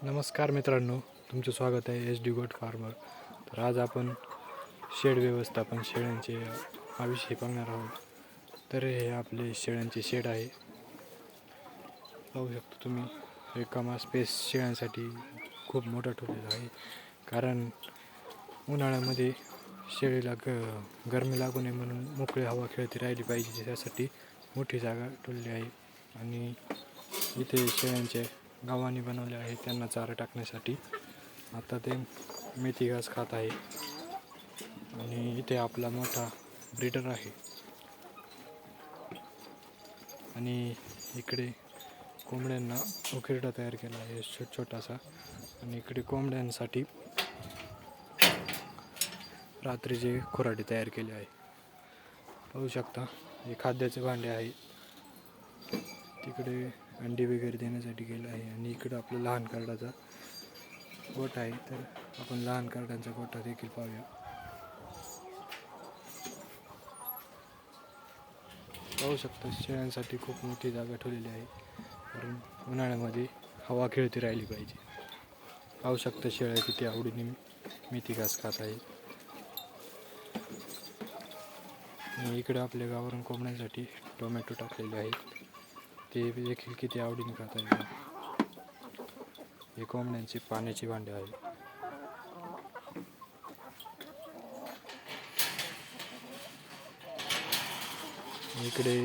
नमस्कार मित्रांनो, तुमचं स्वागत आहे एच डी गोट फार्मर. तर आज आपण शेड व्यवस्थापन शेळ्यांचे हा विषय पाहणार आहोत. तर हे आपले शेळ्यांचे शेड आहे. पाहू शकतो तुम्ही, रिकामा स्पेस शेळ्यांसाठी खूप मोठा ठेवलेला आहे. कारण उन्हाळ्यामध्ये शेळीला गरमी लागू नये म्हणून मोकळी हवा खेळती राहिली पाहिजे, त्यासाठी मोठी जागा ठेवलेली आहे. आणि इथे शेळ्यांचे गावाने बनवले आहे त्यांना चारा टाकण्यासाठी. आता ते मेथी घास खात आहे. आणि इथे आपला मोठा ब्रीडर आहे. आणि इकडे कोंबड्यांना उकिरडा तयार केला आहे छोटासा. आणि इकडे कोंबड्यांसाठी रात्रीचे खुराडे तयार केले आहे. पाहू शकता, हे खाद्याचे भांडे आहे. तिकडे अंडी वगैरे देण्यासाठी केलं आहे. आणि इकडं आपलं लहान कार्डाचा गोठा आहे. तर आपण लहान कार्डांचा गोठा देखील पाहूया. पाहू शकता, शेळ्यांसाठी खूप मोठी जागा ठेवलेली आहे, कारण उन्हाळ्यामध्ये हवा खेळती राहिली पाहिजे. पाहू शकता शेळ्या किती आवडीने मेथी घास खात आहे. आणि इकडे आपल्या गावावरून कोंबड्यांसाठी टोमॅटो टाकलेले आहेत, ते देखील किती आवडीने खात आहे. हे कोंबड्यांचे पाण्याचे भांडे आहे. इकडे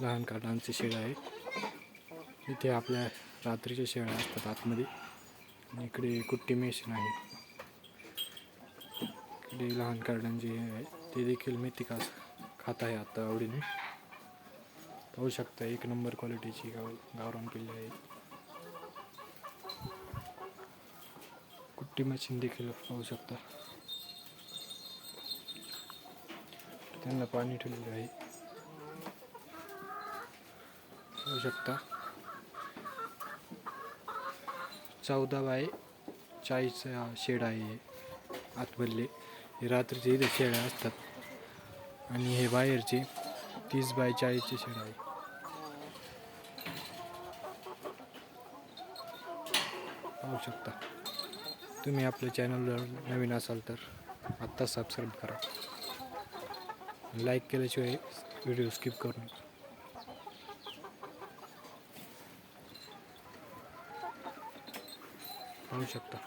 लहान कार्डांचे शेड आहे. इथे आपल्या रात्रीच्या शेळ्या असतात आतमध्ये. आणि इकडे कुट्टी मेशीन आहे. इकडे लहान कार्डांचे आहे, ते देखील मेथी घास खात आहे आता आवडीने. पाहू शकता, एक नंबर क्वालिटीची गावरान पिल्ले आहे. कुट्टी मशीन देखील पाहू शकता, त्यांना पाणी ठेवलेले आहे. पाहू शकता, 14x40 शेड आहे आतमधले. हे रात्रीचे इथे शेळ्या असतात. आणि हे बाहेरचे 30x40 शेड आहे. पाहू शकता. तुम्ही आपल्या चॅनलवर नवीन असाल तर आत्ता सबस्क्राईब करा. लाईक केल्याशिवाय व्हिडिओ स्किप करू नका. पाहू शकता,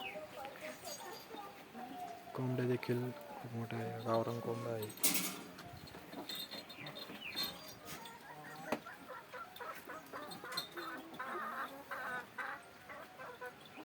कोंबड्या देखील खूप मोठा आहे. गावरान कोंबडा आहे.